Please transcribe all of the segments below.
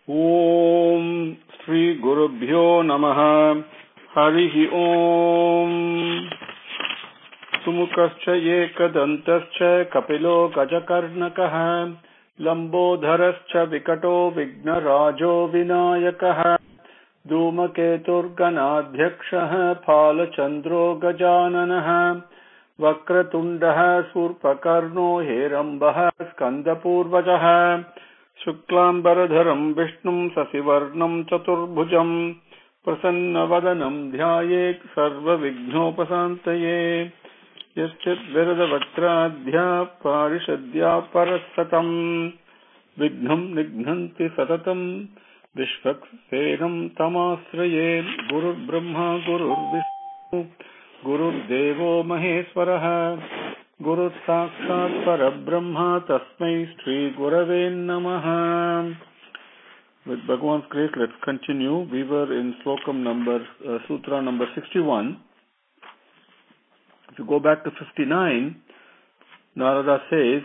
Om Shri Gurubhyo Namaha Harihi Om Sumukascha Yekadantascha Kapilo Gajakarnakaha Lambodharascha Vikato Vignarajo Vinayakaha Dhumaketurganadhyakshaha Phalachandro Gajananaha Vakratundaha Surpakarno Herambaha Skandapurvajaha Shuklambaradharam Vishnum Sasivarnam Chaturbhujam Prasannavadanam Dhyayek Sarva Vignopasantaye Yaschit Viradavakradhya Parishadhya Parasatam Vignam Nignanti Satatam Vishvaksenam Tamasraye Guru Brahma Guru Vishnu Guru Devo Maheswaraha Guru Sakshat Parabrahma Tasmai Shri Gurave Namaha. With Bhagavan's grace, let's continue. We were in Sutra number 61. If you go back to 59, Narada says,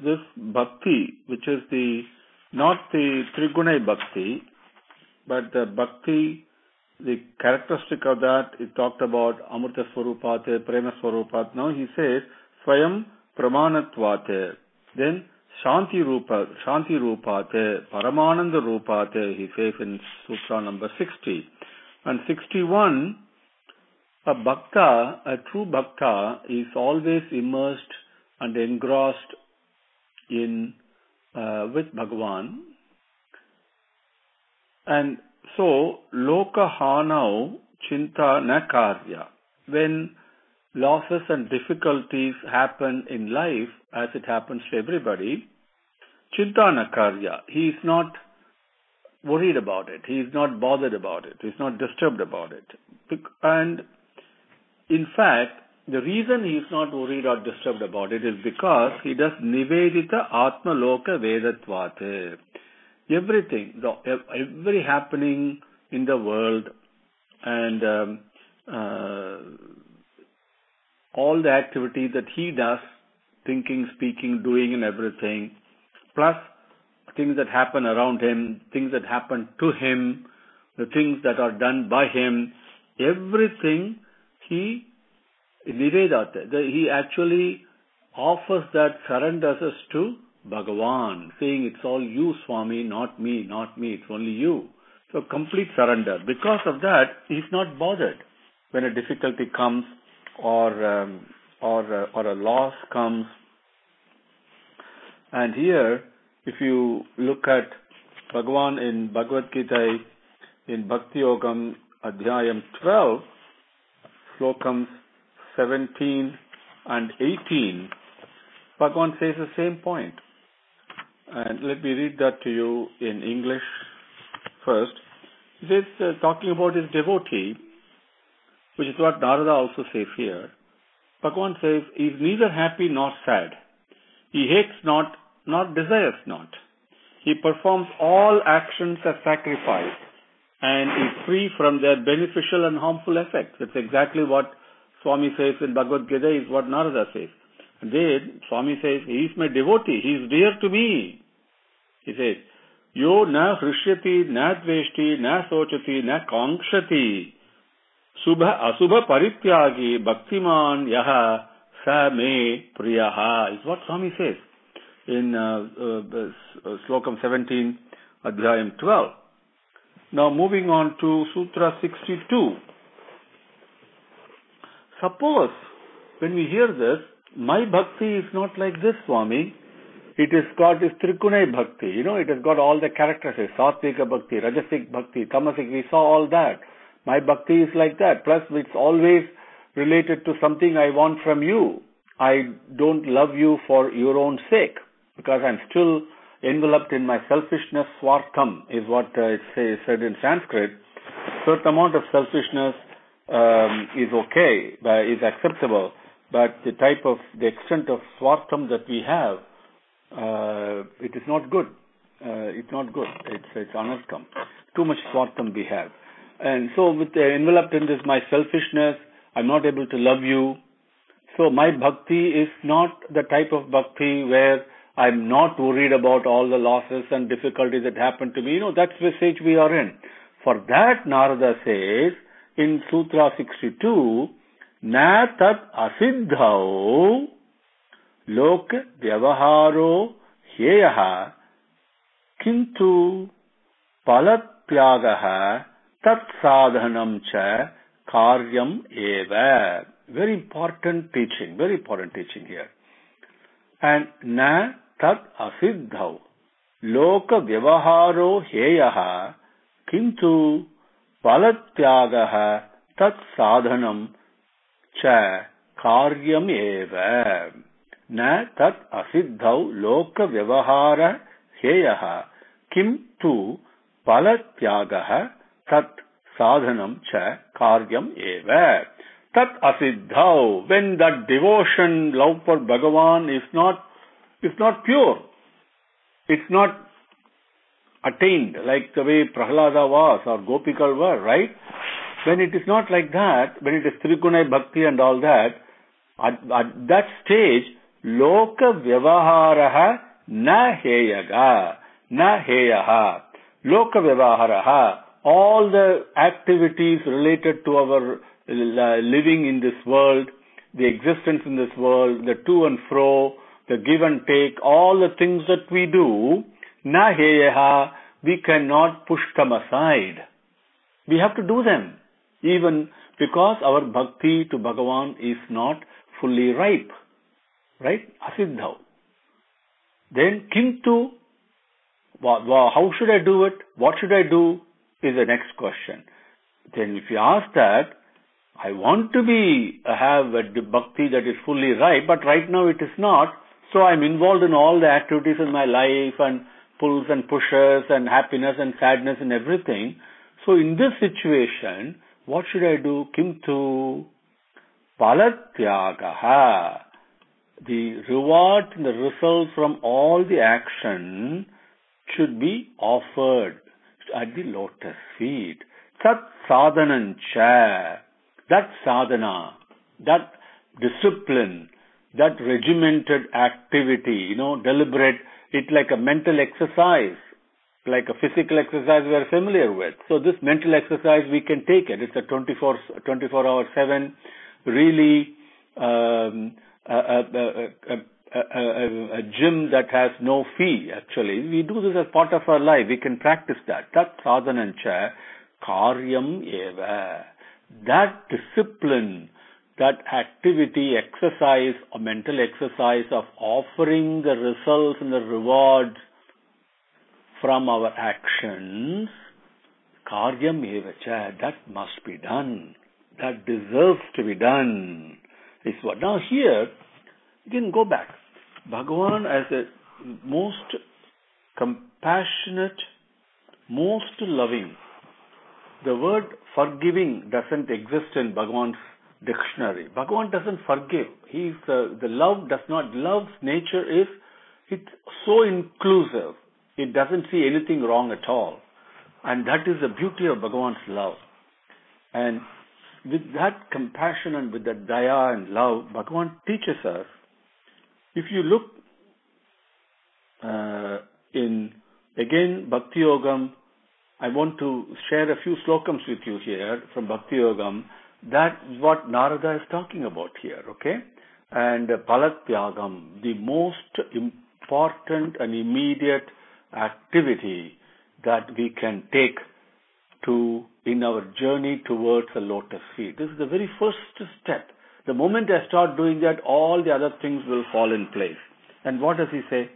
this bhakti, which is not the Triguna Bhakti, but the bhakti, the characteristic of that, he talked about Amrita Swarupate, Prema Swarupat. Now he says, Swayam Pramanatwate. Then Shanti Rupate, Paramananda Rupate, he says in Sutra number 60. And 61, a true bhakta is always immersed and engrossed in with Bhagavan. And so, Loka Hanau Chinta Na Karya. When losses and difficulties happen in life, as it happens to everybody, Chinta Na Karya. He is not worried about it. He is not bothered about it. He is not disturbed about it. And in fact, the reason he is not worried or disturbed about it is because he does Nivedita Atma Loka Vedatvate. Everything, every happening in the world and all the activity that he does, thinking, speaking, doing and everything, plus things that happen around him, things that happen to him, the things that are done by him, everything he actually offers that, surrenders us to Bhagavan, saying it's all you, Swami, not me, it's only you. So complete surrender. Because of that, he's not bothered when a difficulty comes or a loss comes. And here, if you look at Bhagavan in Bhagavad Gita, in Bhakti Yogam Adhyayam 12, Slokams 17 and 18, Bhagavan says the same point. And let me read that to you in English first. He says, talking about his devotee, which is what Narada also says here. Bhagavan says, he is neither happy nor sad. He hates not, nor desires not. He performs all actions as sacrifice and is free from their beneficial and harmful effects. That's exactly what Swami says in Bhagavad Gita, is what Narada says. And then Swami says, he is my devotee, he is dear to me. He says, Yo na hrishyati, na dveshti, na sochati, na kankshati, asubha parityagi, bhaktiman yaha sa me priyaha, is what Swami says in Slokam 17, Adhyayam 12. Now moving on to Sutra 62. Suppose, when we hear this, my bhakti is not like this, Swami. It has got this Trikunai bhakti. It has got all the characteristics. Satvika bhakti, Rajasik bhakti, Tamasik. We saw all that. My bhakti is like that. Plus, it's always related to something I want from you. I don't love you for your own sake, because I'm still enveloped in my selfishness. Swartham is what it said in Sanskrit. Certain amount of selfishness is okay, is acceptable, but the extent of swartham that we have, it is not good. It's not good. It's anartham. Too much swartham we have. And so enveloped in this my selfishness, I'm not able to love you. So my bhakti is not the type of bhakti where I'm not worried about all the losses and difficulties that happen to me. That's the stage we are in. For that, Narada says in Sutra 62, Na tat asiddhau lok vyavaharo hyeyaha kintu palatyagaha tat sadhanam cha karyam eva. Very important teaching here. And na tat asiddhau loka vyavaharo heyaha kintu palatyagaha tat sadhanam cha karyam eva. Na tat asiddhau loka vyavahara heyaha kintu palatyagaha tat sadhanam cha karyam eva. Tat asiddhau, when that devotion, love for Bhagavan is not pure, it's not attained like the way Prahlada was or Gopikal were, right? When it is not like that, when it is Trigunai Bhakti and all that, at that stage, Loka Vyavaharaha na heyaga, na heyaha. Loka Vyavaharaha, all the activities related to our living in this world, the existence in this world, the to and fro, the give and take, all the things that we do, na heyaha, we cannot push them aside. We have to do them, even because our bhakti to Bhagavan is not fully ripe. Right? Asiddhau. Then, kintu, how should I do it? What should I do? Is the next question. Then if you ask that, I want to have a bhakti that is fully ripe, but right now it is not. So I'm involved in all the activities in my life and pulls and pushes and happiness and sadness and everything. So in this situation, what should I do? Kintu palatyagaha. The reward and the result from all the action should be offered at the lotus feet. Tat sadhanancha. That sadhana, that discipline, that regimented activity, deliberate, it's like a mental exercise, like a physical exercise we are familiar with. So this mental exercise, we can take it. It's a 24/7, really a gym that has no fee, actually. We do this as part of our life. We can practice that. Tat sadhanancha karyam eva. That discipline, that activity, exercise, or mental exercise of offering the results and the rewards from our actions, karyam eva cha, that must be done. That deserves to be done. Is what. Now here, you can go back. Bhagavan as the most compassionate, most loving. The word forgiving doesn't exist in Bhagavan's dictionary. Bhagavan doesn't forgive. He's the love does not. Love's nature is it's so inclusive. It doesn't see anything wrong at all, and that is the beauty of Bhagavan's love. And with that compassion and with that daya and love, Bhagavan teaches us. If you look in again Bhakti Yogam. I want to share a few slokams with you here from Bhakti Yogam. That's what Narada is talking about here, okay? And Palatyagam, the most important and immediate activity that we can take in our journey towards a lotus feet. This is the very first step. The moment I start doing that, all the other things will fall in place. And what does he say?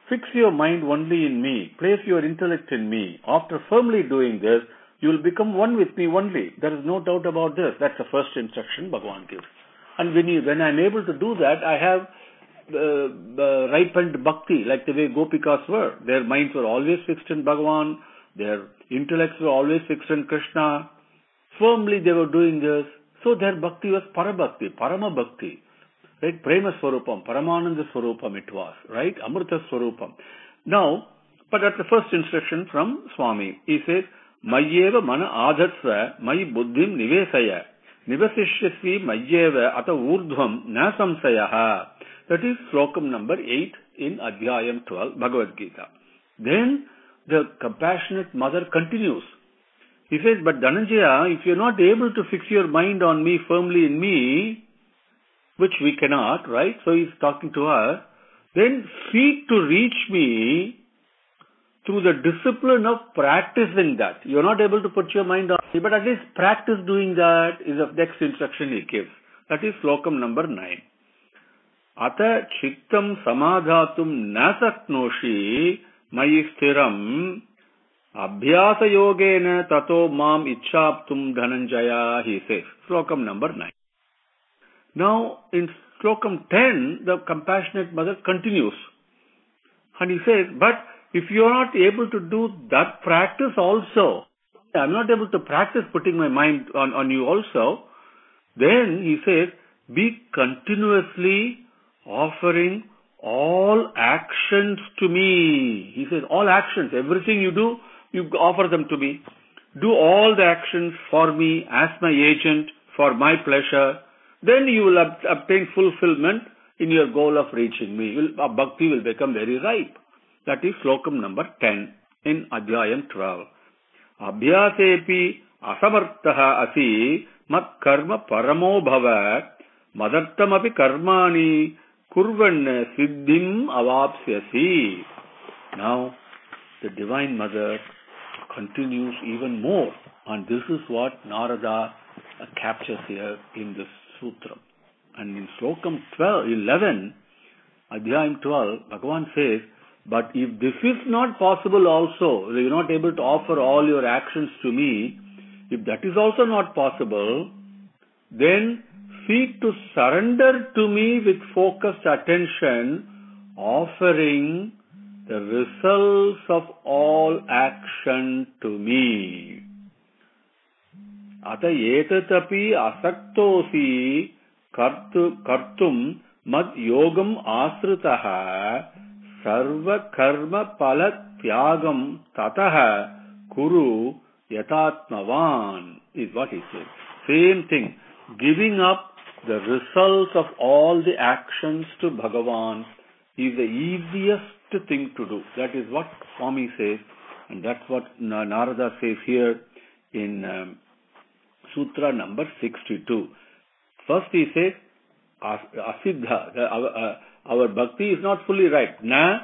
Fix your mind only in me. Place your intellect in me. After firmly doing this, you will become one with me only. There is no doubt about this. That's the first instruction Bhagavan gives. And when I'm able to do that, I have ripened bhakti, like the way Gopikas were. Their minds were always fixed in Bhagavan. Their intellects were always fixed in Krishna. Firmly they were doing this. So their bhakti was parabhakti, parama bhakti. Right? Prema Swarupam, Paramananda Swarupam it was, right? Amrita Swarupam. Now, but at the first instruction from Swami, he says, Mayyeva mana adhatsva, mayi buddhim nivesaya, nivasishyasvi mayyeva ata urdhvam na samsayaha. That is slokam number 8 in Adhyayam 12, Bhagavad Gita. Then the compassionate mother continues. He says, but Dhananjaya, if you're not able to fix your mind on me, firmly in me, which we cannot, right? So he's talking to her. Then seek to reach me through the discipline of practicing that. You're not able to put your mind on me, but at least practice doing that is the next instruction he gives. That is slokam number 9. Ata chittam samadhatum nasaknoshi mayi sthiram abhyasa yogena tato mam ichchaptum dhananjaya, he says. Slokam number 9. Now, in slokam 10, the compassionate mother continues. And he says, but if you are not able to do that practice also, I'm not able to practice putting my mind on you also, then he says, be continuously offering all actions to me. He says, all actions, everything you do, you offer them to me. Do all the actions for me as my agent, for my pleasure. Then you will obtain fulfillment in your goal of reaching me. Bhakti will become very ripe. That is slokam number 10 in Adhyayam 12. Abhyasepi asamartaha asi mat karma paramo bhava madartamapi karmani kurvan siddhim avapsyasi. Now, the Divine Mother continues even more. And this is what Narada captures here in this sutra. And in slokam 11, Adhyayam 12, Bhagavan says, but if this is not possible also, you're not able to offer all your actions to me, if that is also not possible, then seek to surrender to me with focused attention, offering the results of all action to me. Ata etatapi asaktosi kartum mad yogam asritaha sarva karma pala tyagam tataha kuru yatatmavan, is what he says. Same thing. Giving up the results of all the actions to Bhagavan is the easiest thing to do. That is what Swami says, and that's what Narada says here in Sutra number 62. First he says, asiddha, our bhakti is not fully right. Na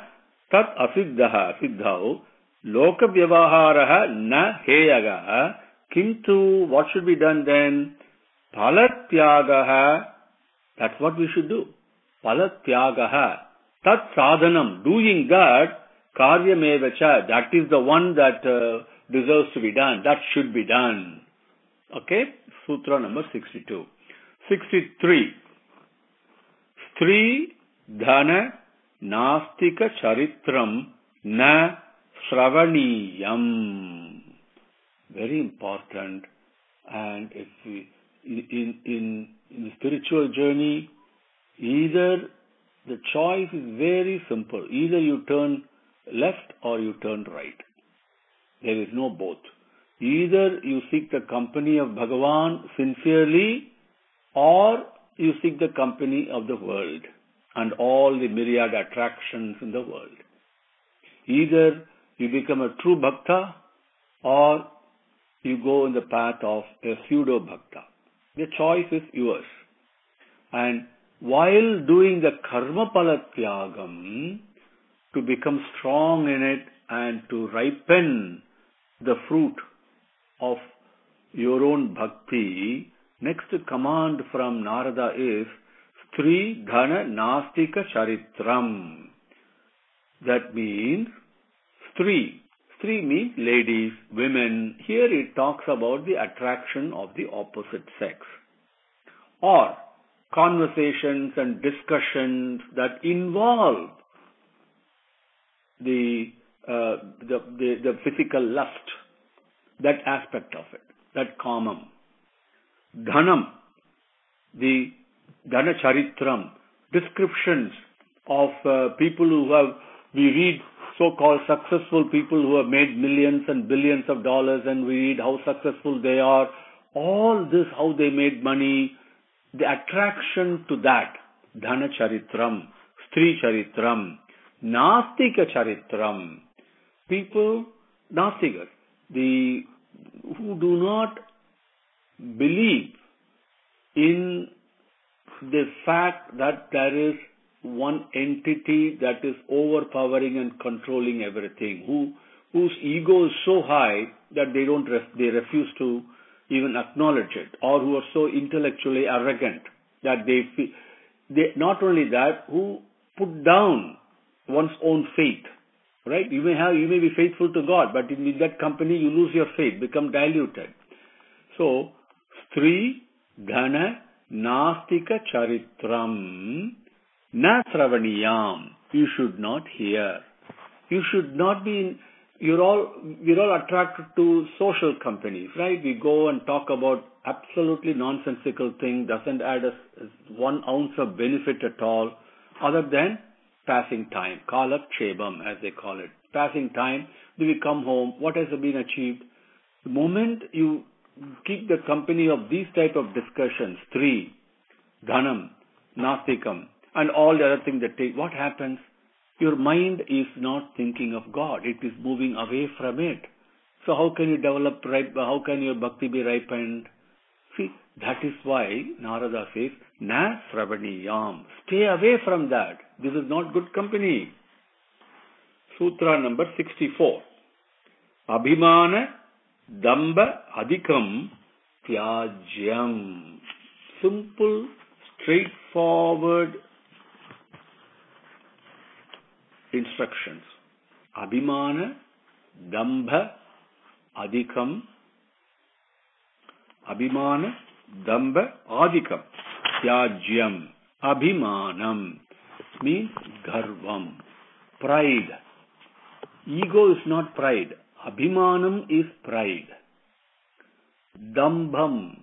tat asiddha, siddhau, loka vyavaharaha na heyaga, kintu, what should be done then? Palatyagaha, that's what we should do. Palatyagaha, tat sadhanam, doing that, karyamevacha, that is the one that deserves to be done, that should be done. Okay, Sutra number 62. 63. Stri dhana nastika charitram na sravaniyam. Very important. And if we, in the spiritual journey, either the choice is very simple. Either you turn left or you turn right. There is no both. Either you seek the company of Bhagavan sincerely, or you seek the company of the world and all the myriad attractions in the world. Either you become a true bhakta, or you go in the path of a pseudo bhakta. The choice is yours. And while doing the karma pala tyagam, to become strong in it and to ripen the fruit of your own bhakti, next command from Narada is Stri Dhana Nastika Charitram. That means Stri. Stri means ladies, women. Here it talks about the attraction of the opposite sex. Or conversations and discussions that involve the physical lust, that aspect of it, that kamam. Dhanam, the Dhana Charitram, descriptions of people who have, we read so-called successful people who have made millions and billions of dollars, and we read how successful they are. All this, how they made money, the attraction to that, Dhana Charitram, Stri Charitram. Nastika charitram. People, nastikas, who do not believe in the fact that there is one entity that is overpowering and controlling everything, whose ego is so high that they refuse to even acknowledge it, or who are so intellectually arrogant that they not only that, who put down one's own faith. Right? You may be faithful to God, but in that company you lose your faith, become diluted. So, Stri Dhana Nastika Charitram Na Sravaniyam. You should not hear. You should not be we're all attracted to social companies, right? We go and talk about absolutely nonsensical things, doesn't add us 1 ounce of benefit at all, other than passing time. Kala Chebam, as they call it. Passing time. Do we come home? What has been achieved? The moment you keep the company of these type of discussions, Stri, Dhanam, Nastikam, and all the other things that take, what happens? Your mind is not thinking of God. It is moving away from it. So how can you develop how can your bhakti be ripened? See, that is why Narada says, Na Sravaniyam. Stay away from that. This is not good company. Sutra number 64. Abhimana Damba Adhikam Tyajyam. Simple, straightforward instructions. Abhimana Damba Adhikam. Abhimana Damba Adhikam Tyajyam. Abhimanam means garvam, pride. Ego is not pride. Abhimanam is pride. Dambam.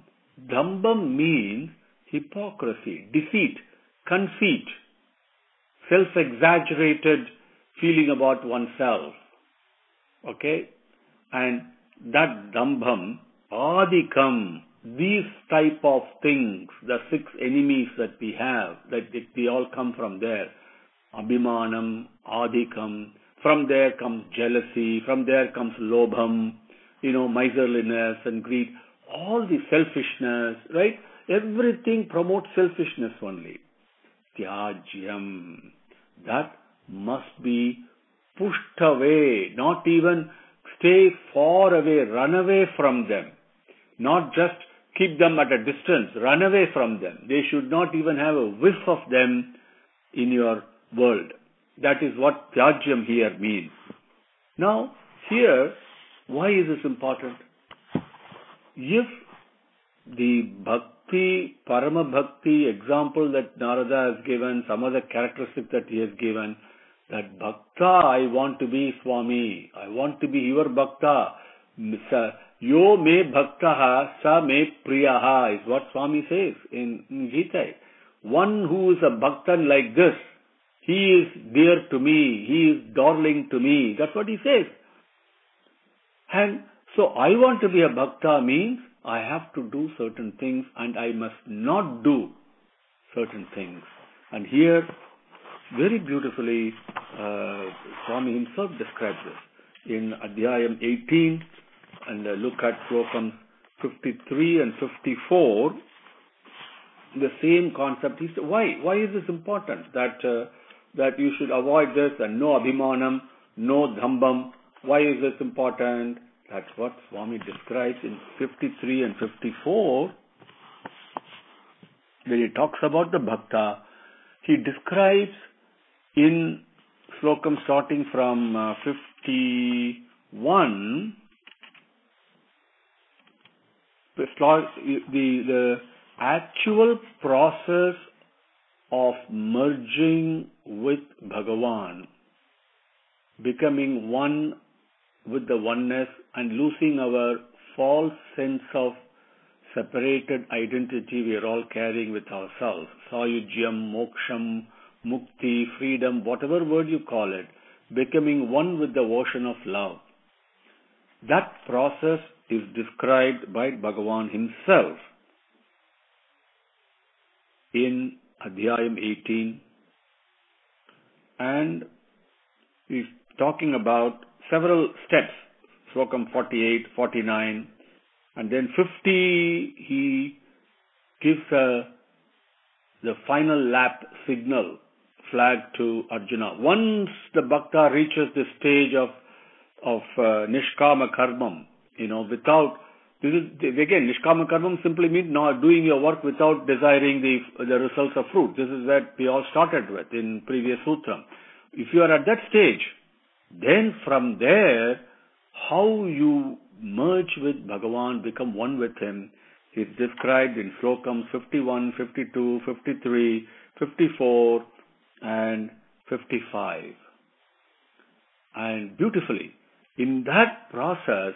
Dambam means hypocrisy, deceit, conceit, self-exaggerated feeling about oneself. Okay? And that dambam, adhikam, these type of things, the 6 enemies that we have, they all come from there. Abhimanam, adhikam, from there comes jealousy, from there comes lobham, miserliness and greed, all the selfishness, right? Everything promotes selfishness only. Tyajyam, that must be pushed away, not even stay far away, run away from them. Not just keep them at a distance, run away from them. They should not even have a whiff of them in your world. That is what Tyajyam here means. Now, here, why is this important? If the bhakti, parama bhakti example that Narada has given, some other characteristic that he has given, that bhakta, I want to be Swami, I want to be your bhakta, yo me bhaktaha, sa me priyaha, is what Swami says in Gita. One who is a bhaktan like this, he is dear to me, he is darling to me. That's what he says. And so I want to be a bhakta means I have to do certain things and I must not do certain things. And here, very beautifully, Swami himself describes this in Adhyayam 18, and look at slokams 53 and 54. The same concept. He said, why is this important? That you should avoid this and no abhimanam, no dhambam. Why is this important? That's what Swami describes in 53 and 54. When he talks about the bhakta, he describes in slokam starting from 51, the actual process of merging with Bhagavan, becoming one with the oneness and losing our false sense of separated identity we are all carrying with ourselves. Sayujyam, moksham, mukti, freedom, whatever word you call it, becoming one with the ocean of love. That process is described by Bhagavan himself in Adhyayam 18, and He's talking about several steps. Slokam 48, 49, and then 50, he gives the final lap signal flag to Arjuna. Once the bhakta reaches the stage of nishkama karmam, without, this is, again, nishkama karmam simply means not doing your work without desiring the results of fruit. This is what we all started with in previous sutra. If you are at that stage, then from there, how you merge with Bhagavan, become one with him, is described in slokams 51, 52, 53, 54, and 55. And beautifully, in that process,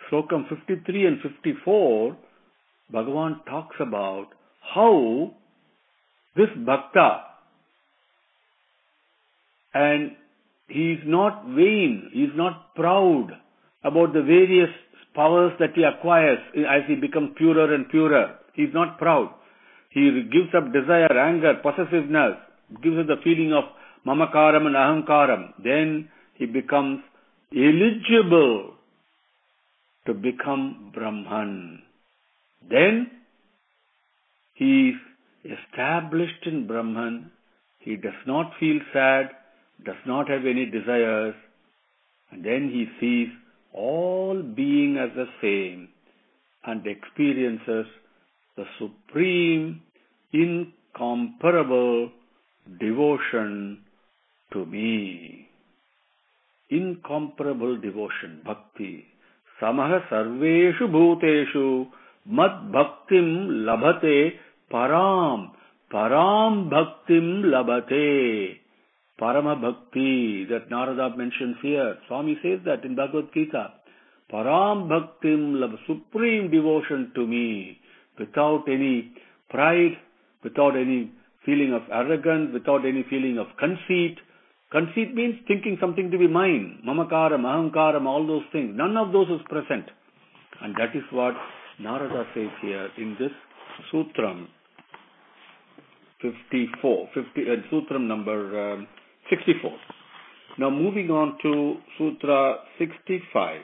slokam 53 and 54, Bhagavan talks about how this bhakta, and he is not vain, he is not proud about the various powers that he acquires as he becomes purer and purer. He is not proud. He gives up desire, anger, possessiveness, gives us the feeling of mamakaram and ahankaram. Then he becomes eligible to become Brahman. Then he is established in Brahman. He does not feel sad, does not have any desires, and then he sees all being as the same and experiences the supreme, incomparable devotion to me. Incomparable devotion, bhakti. Samaha sarveshu bhuteshu mad bhaktim labhate param. Param bhaktim labhate. Parama bhakti that Narada mentions here. Swami says that in Bhagavad Gita. Param bhaktim lab, supreme devotion to me, without any pride, without any feeling of arrogance, without any feeling of conceit. Conceit means thinking something to be mine. Mamakaram, ahankaram, all those things. None of those is present. And that is what Narada says here in this sutram 54, sutram number 64. Now moving on to Sutra 65.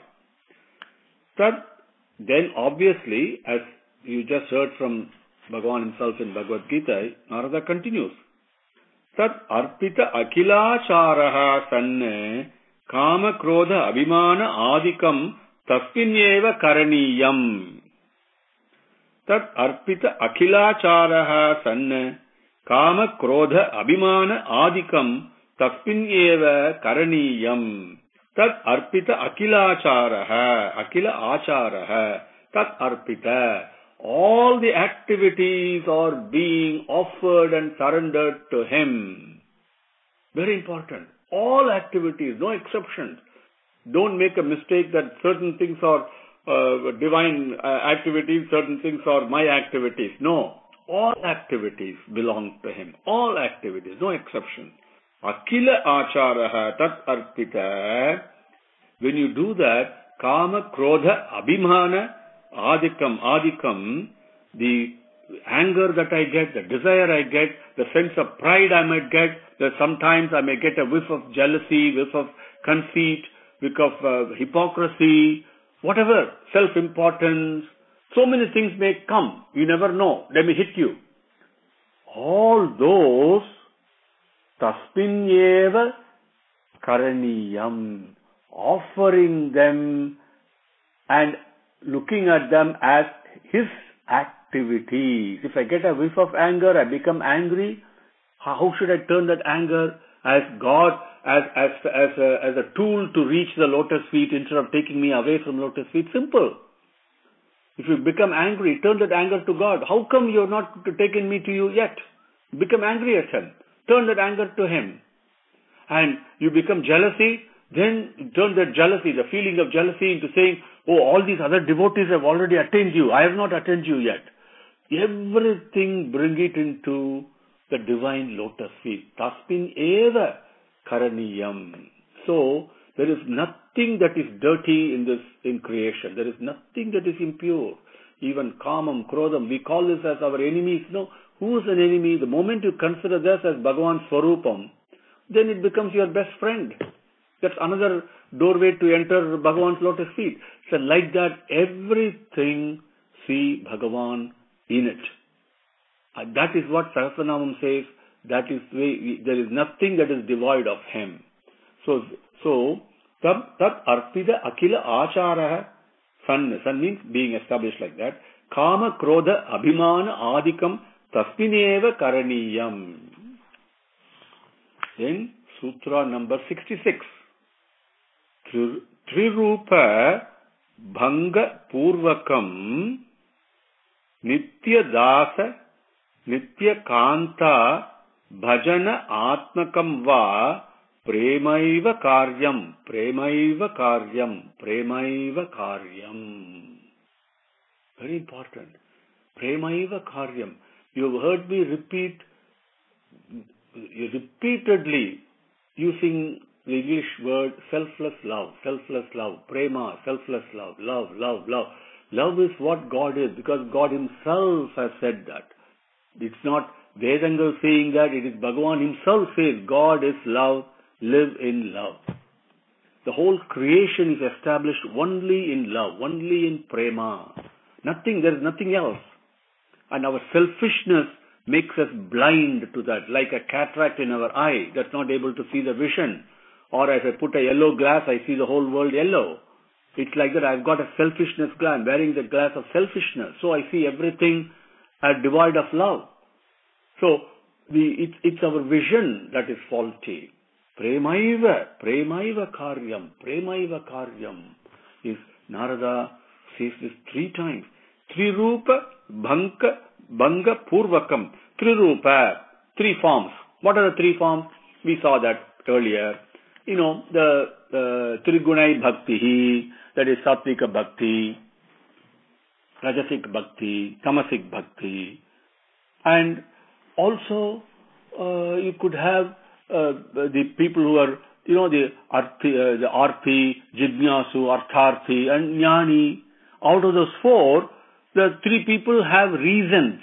Then obviously, as you just heard from Bhagavan himself in Bhagavad Gita, Narada continues. Tat arpita akilacharaha sanne kama krodha abhimana adikam tasminyeva karaniyam. Tat arpita akilacharaha sanne kama krodha abhimana adikam tasminyeva karaniyam. Tat arpita akilacharaha, akila acharaha, tat arpita. All the activities are being offered and surrendered to him. Very important. All activities, no exceptions. Don't make a mistake that certain things are divine activities, certain things are my activities. No. All activities belong to him. All activities, no exception. Akila acharaha tat arpita. When you do that, kama, krodha, abhimana, adikam, the anger that I get, the desire I get, the sense of pride I might get, that sometimes I may get a whiff of jealousy, whiff of conceit, whiff of hypocrisy, whatever, self-importance. So many things may come. You never know. They may hit you. All those tasminyeva karaniyam, offering them and looking at them as his activities. If I get a whiff of anger, I become angry. How should I turn that anger as God, as a tool to reach the lotus feet instead of taking me away from lotus feet? Simple. If you become angry, turn that anger to God. How come you have not taken me to you yet? Become angry at him. Turn that anger to him. And you become jealousy, then turn that jealousy, the feeling of jealousy, into saying, oh, all these other devotees have already attained you. I have not attained you yet. Everything bring it into the divine lotus feet. Tasmin eva karaniyam. So, there is nothing that is dirty in creation. There is nothing that is impure. Even kamam, krodham, we call this as our enemies. No, who is an enemy? The moment you consider this as Bhagavan Swarupam, then it becomes your best friend. That's another doorway to enter Bhagavan's lotus feet. So like that, everything see Bhagavan in it. That is what Sahasranamam says. That is there is nothing that is devoid of him. So tat arpida akila achara. Sun means being established like that. Kama krodha abhimana adikam tasmineva karaniyam. In Sutra number 66. Trirupa bhanga purvakam nitya dasa nitya kanta bhajana atmakam va premaiva karyam premaiva karyam premaiva karyam. Very important. Premaiva karyam. You have heard me repeat repeatedly using the English word selfless love, prema, selfless love, love. Love is what God is, because God himself has said that. It's not Vedangal saying that, it is Bhagavan himself says, God is love, live in love. The whole creation is established only in love, only in prema. There is nothing else. And our selfishness makes us blind to that, like a cataract in our eye that's not able to see the vision. Or as I put a yellow glass, I see the whole world yellow. It's like that. I've got a selfishness glass. I'm wearing the glass of selfishness. So I see everything as devoid of love. So it's our vision that is faulty. Premaiva karyam. Is Narada says this 3 times. Trirupa bhanga purvakam. Trirupa, 3 forms. What are the 3 forms? We saw that earlier. The Trigunai Bhakti, that is Sattvika Bhakti, Rajasic Bhakti, Tamasic Bhakti. And also, you could have the people who are, the Arthi, Jignasu, Artharthi, and Jnani. Out of those 4, the 3 people have reasons,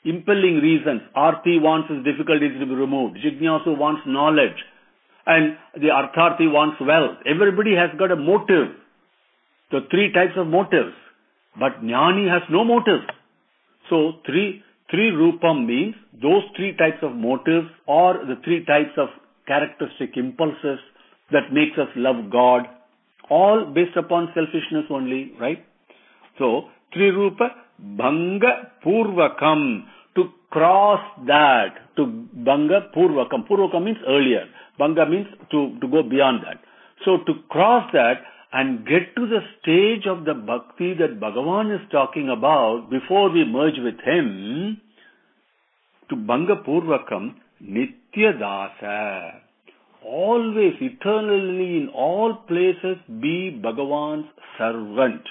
impelling reasons. Arthi wants his difficulties to be removed. Jignasu wants knowledge. And the Artharthi wants wealth. Everybody has got a motive. The 3 types of motives. But Jnani has no motive. So, three rupam means those 3 types of motives, or the 3 types of characteristic impulses that makes us love God. All based upon selfishness only, right? So, Trirupa Bhanga Purvakam. To cross that, to Bhanga Purvakam. Purvakam means earlier. Bhanga means to go beyond that. So to cross that and get to the stage of the bhakti that Bhagavan is talking about before we merge with him, to Bhanga Purvakam, Nitya Dasa. Always, eternally, in all places, be Bhagavan's servant.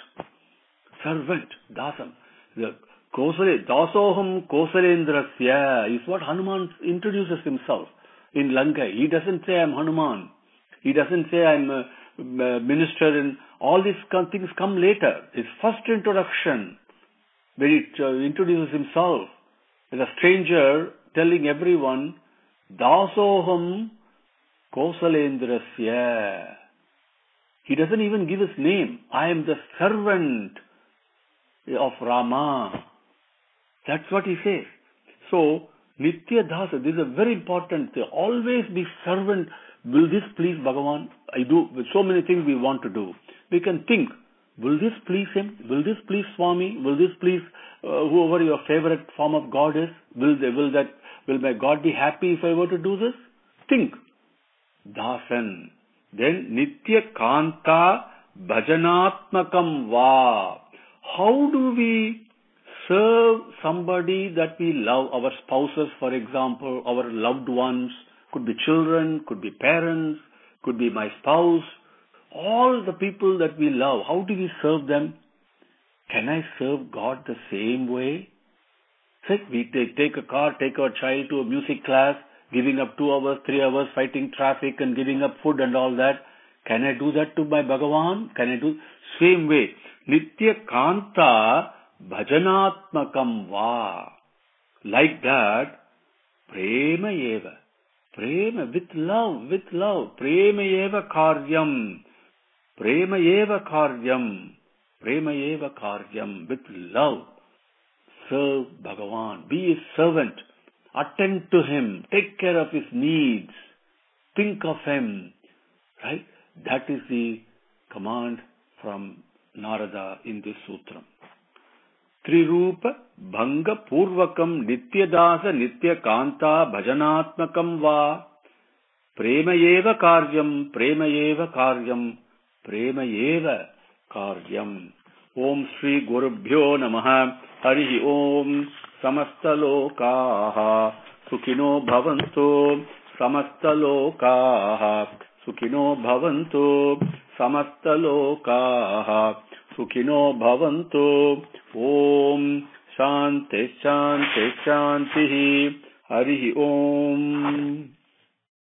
Servant, Dasam. Dasoham Kosalendrasya is what Hanuman introduces himself in Lanka. He doesn't say I'm Hanuman. He doesn't say I'm a minister, and all these things come later. His first introduction, when he introduces himself as a stranger, telling everyone, Dasoham Kosalendrasya. He doesn't even give his name. I am the servant of Rama. That's what he says. So, Nitya Dasa, this is a very important thing. Always be servant. Will this please Bhagavan? I do so many things we want to do. We can think, will this please him? Will this please Swami? Will this please whoever your favorite form of God is? Will my God be happy if I were to do this? Think. Dasan. Then Nitya Kanta Bhajanatmakam Va. How do we serve somebody that we love? Our spouses, for example, our loved ones, could be children, could be parents, could be my spouse. All the people that we love, how do we serve them? Can I serve God the same way? Say, we take a car, take our child to a music class, giving up 2 hours, 3 hours, fighting traffic and giving up food and all that. Can I do that to my Bhagavan? Can I do? Same way. Nitya Kanta Bhajanatmakam Va. Like that, Prema Eva. Prema, with love, with love. Prema eva karyam. Prema eva karyam. Prema eva karyam. With love. Serve Bhagavan. Be a servant. Attend to him. Take care of his needs. Think of him. Right? That is the command from Narada in this sutra. Trirupa Bhanga Purvakam Nityadasa Nityakanta Bhajanatmakam Va Prema Eva Karyam Prema Eva Karyam Prema Eva Karyam. Om Shri Gurubhyo Namaha. Harihi Om. Samasta Lokaha Sukhino Bhavantu. Samasta Lokaha Sukhino Bhavantu. Samasta Lokaha Sukhino Bhavantu. Om Shanti Shanti Shanti. Harihi Om.